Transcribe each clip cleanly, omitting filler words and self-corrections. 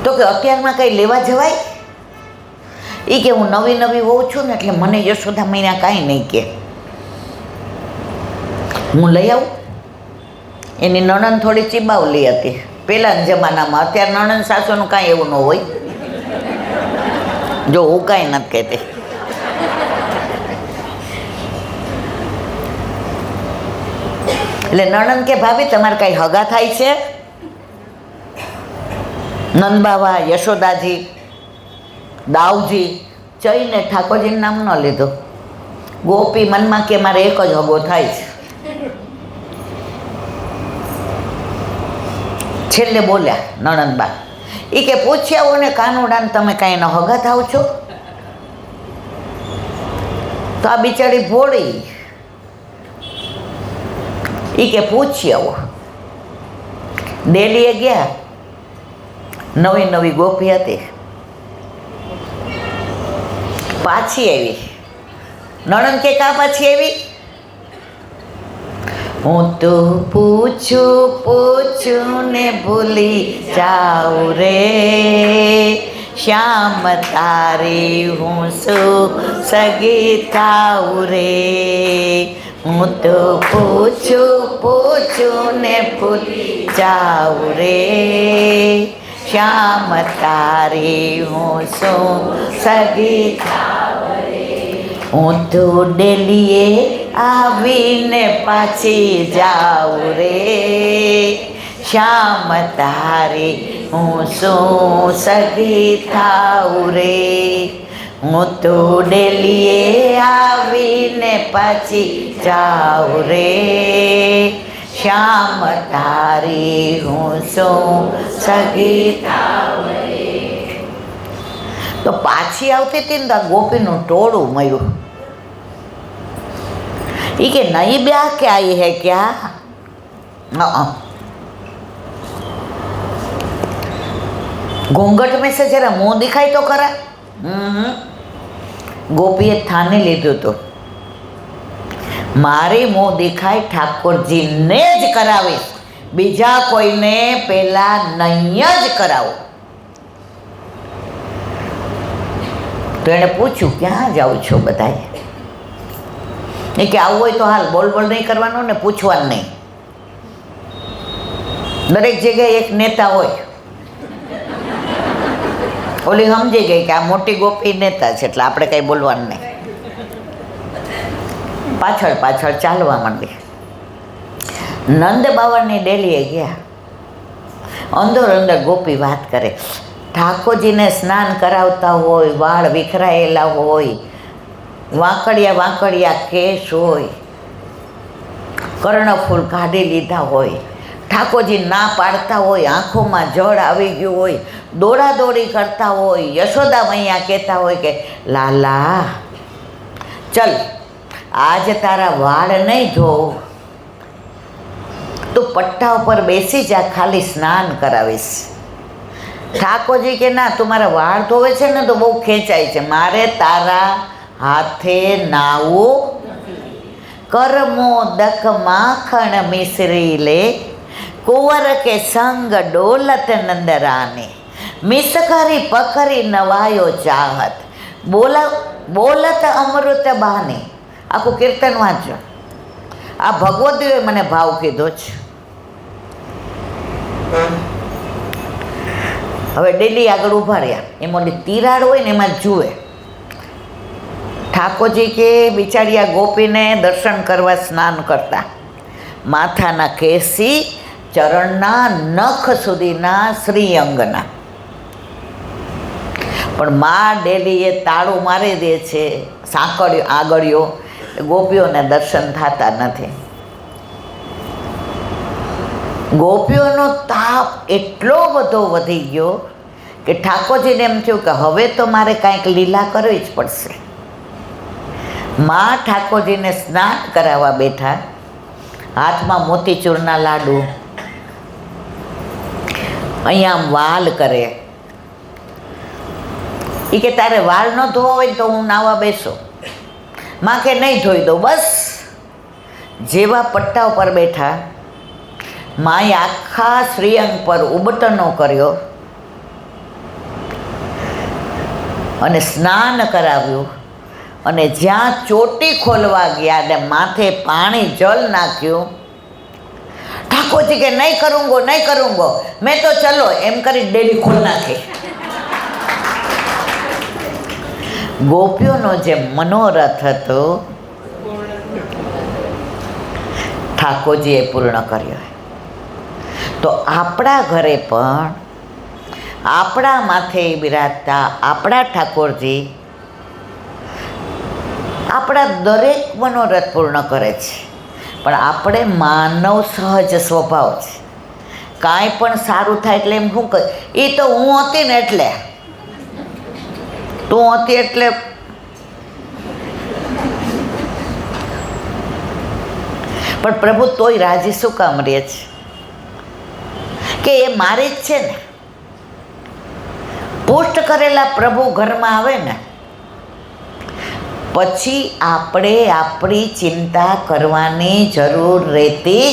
તો કે અત્યારમાં કંઈ લેવા જવાય? એ કે હું નવી નવી હોઉં છું ને એટલે મને યશોદા મહિના કાંઈ નહીં કે હું લઈ આવું. એની નણંદ થોડી ચીબાવલી હતી પહેલાંના જમાનામાં. અત્યારે નણંદ સાસુનું કાંઈ એવું ન હોય. જો હું કાંઈ નથી કહેતી. એટલે નણંદ કે ભાભી તમારે કાંઈ હગા થાય છે? નંદબાવા, યશોદાજી, દાવજી, જઈને ઠાકોરજીનું નામ ન લીધું. ગોપી મનમાં કે મારે એક જ હગો થાય છે. છેલ્લે બોલ્યા નણંદબા, એ કે પૂછ્યા હો ને કાનુડાને તમે કાંઈ ન હગા થાવ છો? તો આ બિચારી ભોળી એ કે પૂછી આવો. ડેલીએ ગયા, નવી નવી ગોપી હતી, પાછી આવી. નણંદ કે કા પાછી આવી? હું તો પૂછું ને ભૂલી જાઉં રે, શ્યામ તારી હું શું સગી થાઉં રે. હું તો પૂછું ને ભૂલી જાઉં રે, શ્યામ તારી હું શું સગી થાઉં રે. હું તો ડેલીએ આવીને પાછી જાઉં રે, શ્યામ તારી હું શું સગી થાઉં રે. હું તો ડેલીએ આવીને પાછી જાઉં રે, શ્યામ તારી હું શું સગી થાઉં રે. તો પાછી આવતી હતી ને તો ગોપીનું ટોળું મળ્યું. એ કે નહીં બ્યાહ કે આઈ હે ક્યાં? ઘૂંઘટ में से जरा मुंह दिखाई तो करा. ગોપીએ થાને લીધું હતું, મારી મોં દેખાય ઠાકોરજીને જ કરાવીશ, બીજા કોઈને પેલા નહીં જ કરાવો. તો એણે પૂછ્યું ક્યાં જાઓ છો બધાએ? એ કે આવું હોય તો હાલ, બોલ બોલ નહીં કરવાનું ને પૂછવાનું નહીં. દરેક જગ્યાએ એક નેતા હોય. ઓલી સમજી ગઈ કે આ મોટી ગોપી નેતા છે એટલે આપણે કંઈ બોલવાનું નહીં. પાછળ પાછળ ચાલવા માંડી. નંદ બાવળની ડેલીએ ગયા. અંદર અંદર ગોપી વાત કરે. ઠાકોરજીને સ્નાન કરાવતા હોય, વાળ વિખરાયેલા હોય, વાંકડિયા વાંકડિયા કેસ હોય, કર્ણફૂલ કાઢી લીધા હોય, ઠાકોરજી ના પાડતા હોય, આંખોમાં જળ આવી ગયું હોય, દોડાદોડી કરતા હોય, યશોદા મૈયા કહેતા હોય કે લાલા ચલ આજે તારા વાળ નહીં ધોવ, તું પટ્ટા ઉપર બેસી જા, ખાલી સ્નાન કરાવીશ. ઠાકોરજી કે ના, તું મારા વાળ ધોવે છે ને તો બહુ ખેંચાય છે, મારે તારા હાથે નાવું. કરમોદક માખણ મિશ્રી લે, કુંવર કે સંગ ડોલત નંદરાને, મિસખરી પખરી નવાયો ચાહત, બોલત અમૃત બાને. આખું કીર્તન વાંચો. આ ભગવતીએ મને ભાવ કીધો છે. હવે ડેલી આગળ ઊભા રહ્યા. એમાં તિરાડ હોય ને એમાં જુએ. ઠાકોરજી કે બિચારી આ ગોપીને દર્શન કરવા સ્નાન કરતા, માથાના કેસી ચરણના નખ સુધીના શ્રીઅંગના. પણ માં ડેલીએ તાળું મારી દે છે, સાંકળ્યો આગળ્યો, ગોપીઓને દર્શન થતા નથી. ગોપીઓનો તાપ એટલો બધો વધી ગયો કે ઠાકોરજીને એમ થયું કે હવે તો મારે કાંઈક લીલા કરવી જ પડશે. માં ઠાકોરજીને સ્નાન કરાવવા બેઠા, હાથમાં મોતીચૂરના લાડુ, અહીંયા આમ વાલ કરે. એ કે તારે વાળ ન ધોવા હોય તો હું નાવા બેસો. માં કે નહીં ધોઈ દઉં બસ. જેવા પટ્ટા ઉપર બેઠા, માએ આખા શ્રીઅંગ પર ઉબટનો કર્યો અને સ્નાન કરાવ્યું. અને જ્યાં ચોટી ખોલવા ગયા ને માથે પાણી જલ નાખ્યું, ઠાકોરજી કે નહીં કरूँગો નહીં કरूँગો, મેં તો ચલો એમ કરી ડેલી ખોલ નાખી. ગોપીઓનો જે મનોરથ હતો ઠાકોરજીએ પૂર્ણ કર્યો. તો આપણા ઘરે પણ આપણા માથે બિરાજતા આપણા ઠાકોરજી આપણા દરેક મનોરથ પૂર્ણ કરે છે. પણ આપણે માનવ સહજ સ્વભાવ છે, કાંઈ પણ સારું થાય એટલે એમ શું કહે, એ તો હું હતી ને એટલે, તું હતી એટલે. પણ પ્રભુ તોય રાજી શું કામ રહે છે કે એ મારી જ છે ને. પુષ્ટ કરેલા પ્રભુ ઘરમાં આવે ને પછી આપણે આપણી ચિંતા કરવાની જરૂર રહેતી.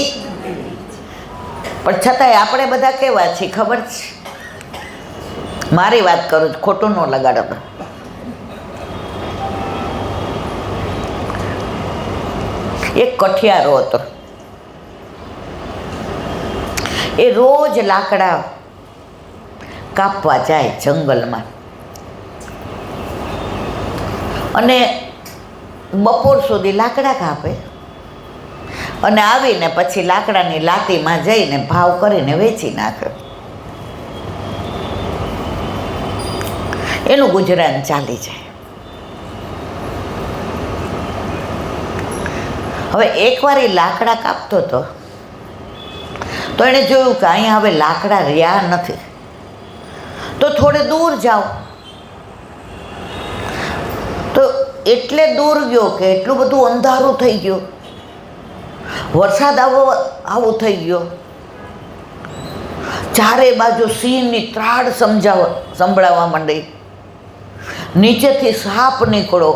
પણ છતાંય આપણે બધા કેવા છીએ ખબર છે? મારી વાત કરું, ખોટું ન લગાડો. એક કઠિયારો હતો, એ રોજ લાકડા કાપવા જાય જંગલમાં અને બપોર સુધી લાકડા કાપે અને આવીને પછી લાકડાની લાટીમાં જઈને ભાવ કરીને વેચી નાખે. એનું ગુજરાન ચાલી જાય. હવે એકવાર એ લાકડા કાપતો હતો તો એણે જોયું કે અહીંયા હવે લાકડા રહ્યા નથી, તો થોડે દૂર જાઓ. તો એટલે દૂર ગયો કે એટલું બધું અંધારું થઈ ગયું, વરસાદ આવું થઈ ગયો, ચારે બાજુ સિંહની ત્રાડ સંભળાવવા માંડી, નીચેથી સાપ નીકળો,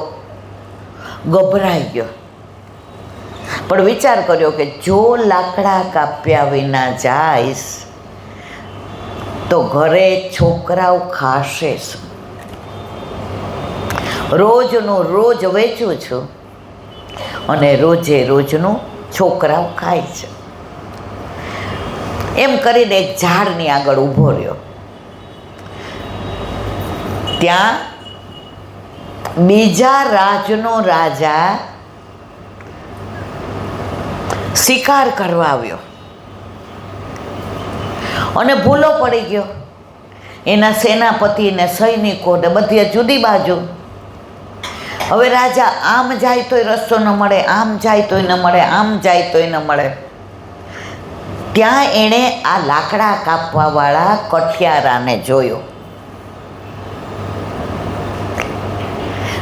ગભરાઈ ગયો. પણ વિચાર કર્યો કે જો લાકડા કાપ્યા વિના જઈશ તો ઘરે છોકરાઓ ખાશે શું? રોજનું રોજ વેચું છું અને રોજે રોજનું છોકરાઓ ખાય છે. એમ કરીને એક ઝાડની આગળ ઊભો રહ્યો. ત્યાં બીજા રાજનો રાજા શિકાર કરવા આવ્યો અને ભૂલો પડી ગયો. એના સેનાપતિ ને સૈનિકો ને બધી જુદી બાજુ. હવે રાજા આમ જાય તોય રસ્તો ન મળે, આમ જાય તોય ન મળે, આમ જાય તોય ન મળે. ત્યાં એણે આ લાકડા કાપવાવાળા કઠિયારાને જોયો.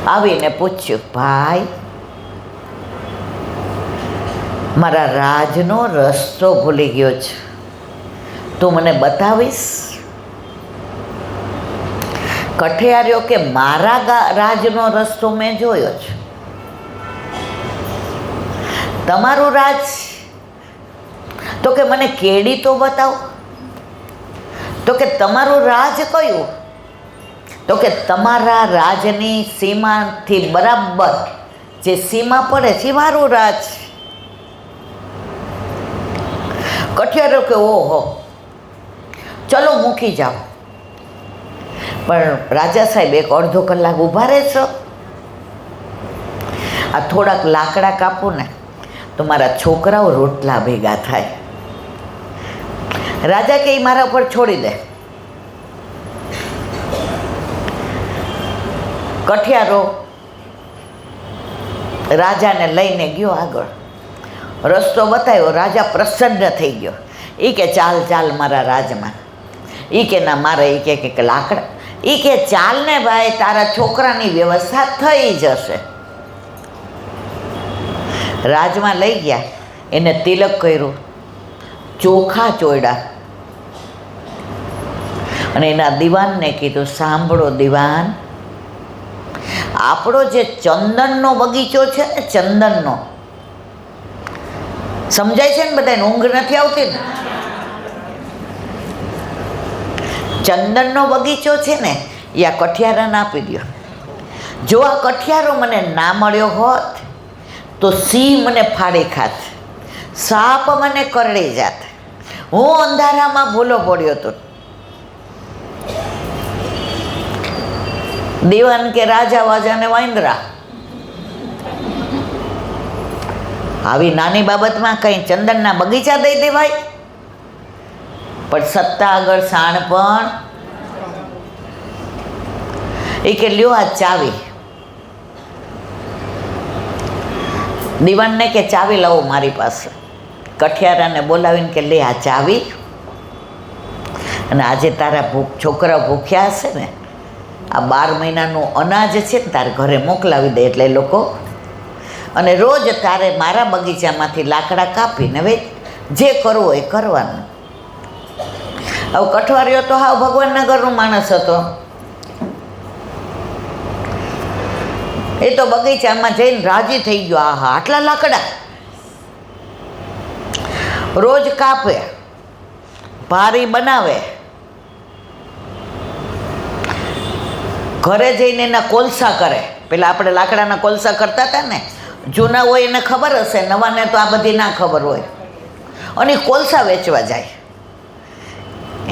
આવીને પૂછ્યું, ભાઈ મારા રાજનો રસ્તો ભૂલી ગયો છે, તું મને બતાવીશ? કઠિયાર્યો કે મારા રાજનો રસ્તો મેં જોયો છે, તમારું રાજ તો કે મને કેડી તો બતાવો. તો કે તમારું રાજ કયું? તો કે તમારા રાજની સીમાથી બરાબર જે સીમા પડે છે મારું રાજ. કઠિયારો કે ઓહો ચલો મૂકી જાઓ. પણ રાજા સાહેબ એક અડધો કલાક ઊભા રહેશો? આ થોડાક લાકડા કાપું ને તો મારા છોકરાઓ રોટલા ભેગા થાય. રાજા કે મારા ઉપર છોડી દે. કઠિયારો રાજાને લઈને ગયો આગળ, રસ્તો બતાવ્યો. રાજા પ્રસન્ન થઈ ગયો. એ કે ચાલ ચાલ મારા રાજમાં. એ કે ના મારે એ કે લાકડા. એ કે ચાલ ને ભાઈ, તારા છોકરાની વ્યવસ્થા થઈ જશે. રાજમાં લઈ ગયા, એને તિલક કર્યું, ચોખા ચોયડા અને એના દિવાનને કીધું, સાંભળો દિવાન, આપણો જે ચંદનનો બગીચો છે ને, ચંદનનો, સમજાય છે ને બધાને? ઊંઘ નથી આવતી ને? ચંદનનો બગીચો છે ને એ આ કઠિયારાને આપી દો. જો આ કઠિયારો મને ના મળ્યો હોત તો સિંહ મને ફાડી ખાત, સાપ મને કરડી જાત, હું અંધારામાં ભૂલો પડ્યો હતો. દીવાન કે રાજા વાજાને વાંદરા. આવી નાની બાબતમાં કંઈ ચંદનના બગીચા દઈ દેવાય, પણ સત્તા આગળ શાણપણ. એ કે લ્યો આ ચાવી. દીવાનને કે ચાવી લાવો મારી પાસે. કઠિયારાને બોલાવીને કે લે આ ચાવી, અને આજે તારા છોકરા ભૂખ્યા હશે ને, આ 12 મહિનાનું અનાજ છે ને તારે ઘરે મોકલાવી દે, એટલે લોકો, અને રોજ તારે મારા બગીચામાંથી લાકડા કાપીને હવે જે કરવું એ કરવાનું. હવે કઠવારીઓ તો હાવ ભગવાનના ઘરનું માણસ હતો. એ તો બગીચામાં જઈને રાજી થઈ ગયો, આહા આટલા લાકડા રોજ કાપે, ભારી બનાવે, ઘરે જઈને એના કોલસા કરે. પેલા આપણે લાકડાના કોલસા કરતા હતા ને, જૂના હોય એને ખબર હશે, નવાને તો આ બધી ના ખબર હોય. અને કોલસા વેચવા જાય.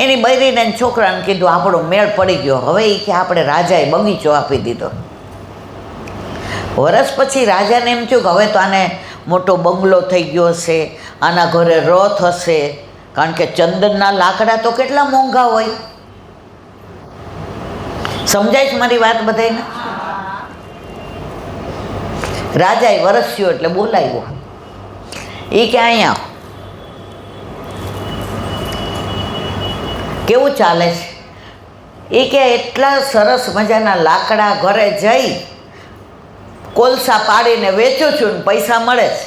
એની બૈરીને છોકરાને કીધું આપણો મેળ પડી ગયો, હવે એ કે આપણે રાજાએ બગીચો આપી દીધો. વરસ પછી રાજાને એમ થયું કે હવે તો આને મોટો બંગલો થઈ ગયો હશે, આના ઘરે રથ હશે, કારણ કે ચંદનના લાકડા તો કેટલા મોંઘા હોય. સમજાય છે મારી વાત બધાને? રાજાએ વરસ થયો એટલે બોલાવ્યો. એ કે અહીંયા કેવું ચાલે છે? એ કે એટલા સરસ મજાના લાકડા ઘરે જઈ કોલસા પાડીને વેચું છું ને પૈસા મળે છે.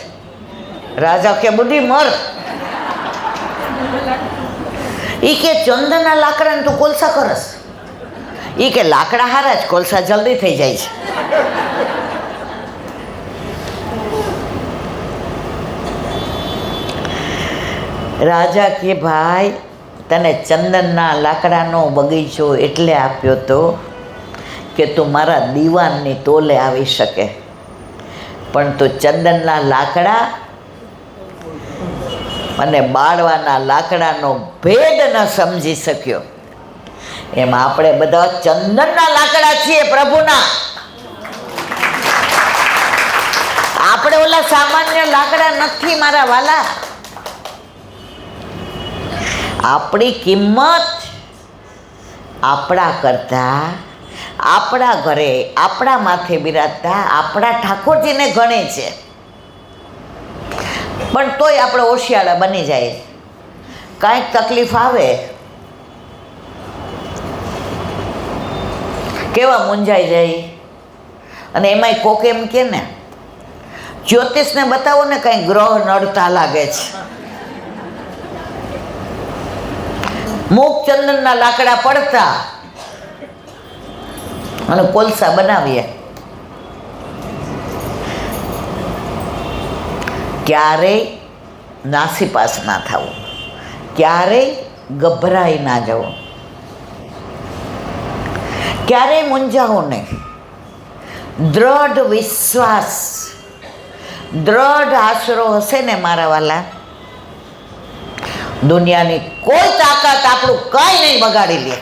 રાજા કે બુદ્ધિ મર. એ કે ચંદનના લાકડાને તું કોલસા કરસ? એ કે લાકડા હારા જ, કોલસા જલ્દી થઈ જાય છે. રાજા કે ભાઈ તને ચંદનના લાકડાનો બગીચો એટલે આપ્યો તો કે તું મારા દીવાનની તોલે આવી શકે, પણ તું ચંદનના લાકડા અને બાળવાના લાકડાનો ભેદ ન સમજી શક્યો. એમ આપણે બધા ચંદનના લાકડા છીએ પ્રભુના. આપણે ઓલા સામાન્ય લાકડા નથી મારા વાલા. આપણી કિંમત આપણા કરતાં આપણા ઘરે આપણા માથે બિરાજતા આપણા ઠાકોરજીને ગણે છે. પણ તોય આપણે ઓશિયાળા બની જાય. કાંઈક તકલીફ આવે કેવા મૂંઝાઈ જાય. અને એમાંય કોક એમ કે ને જ્યોતિષને બતાવો ને કંઈ ગ્રહ નડતા લાગે છે. મૂક ચંદનના લાકડા પડતા અને કોલસા બનાવીએ. ક્યારેય નાસીપાસ ના થવું, ક્યારેય ગભરાઈ ના જવું, ક્યારેય મૂંઝાવું નહીં. દ્રઢ વિશ્વાસ, દ્રઢ આશરો હશે ને મારા વાલા, દુનિયાની કોઈ તાકાત આપણું કંઈ નહીં બગાડી લે.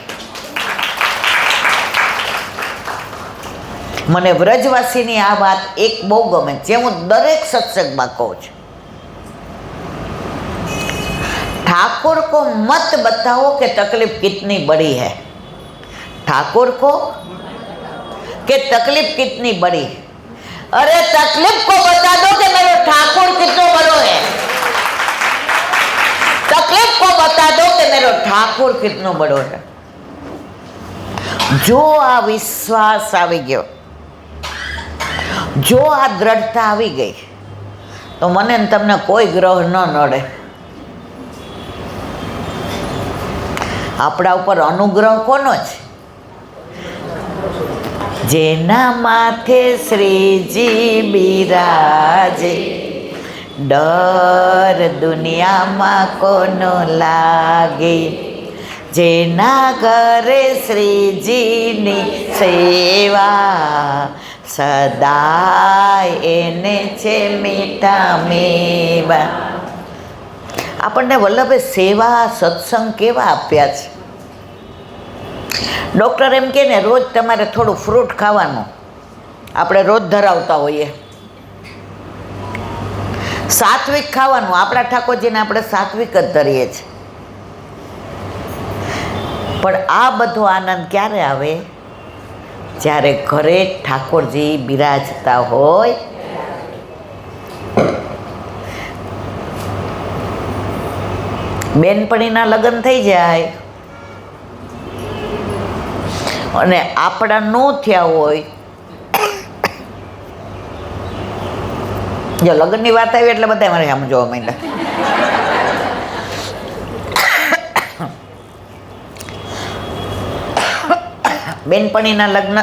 મને વ્રજવાસીની આ વાત એક બહુ ગમે, જે હું દરેક સત્સંગમાં કહું છું. ઠાકોર को मत बताओ कि तकलीफ कितनी बड़ी है, ठाकुर को कि तकलीफ कितनी बड़ी, अरे तकलीफ को बता दो कि मेरा ठाकुर कितना बड़ो है. तकलीफ को बता दो कि मेरा ठाकुर कितना बड़ो है. जो आ विश्वास આવી ગયો, જો આ દ્રઢતા આવી ગઈ તો મને ને તમને કોઈ ગ્રહ ન નડે. આપણા ઉપર અનુગ્રહ કોનો છે? જેના માથે શ્રીજી બિરાજે, ડર દુનિયામાં કોનો લાગે. જેના ઘરે શ્રીજીની સેવા, સદાય એને છે મીઠા મેવા. આપણને વલ્લભે સેવા સત્સંગ કેવા આપ્યા છે. ડૉક્ટર એમ કહે ને રોજ તમારે થોડું ફ્રૂટ ખાવાનું, આપણે રોજ ધરાવતા હોઈએ. સાત્વિક ખાવાનું, આપણા ઠાકોરજીને આપણે સાત્વિક જ ધરીએ છીએ. પણ આ બધો આનંદ ક્યારે આવે? જ્યારે ઘરે ઠાકોરજી બિરાજતા હોય. બેનપણીના લગ્ન થઈ જાય અને આપણા ન થયા હોય, જો લગ્નની વાત આવી એટલે બધા મારે આમ જોવા માંડ્યા. બેનપણીના લગ્ન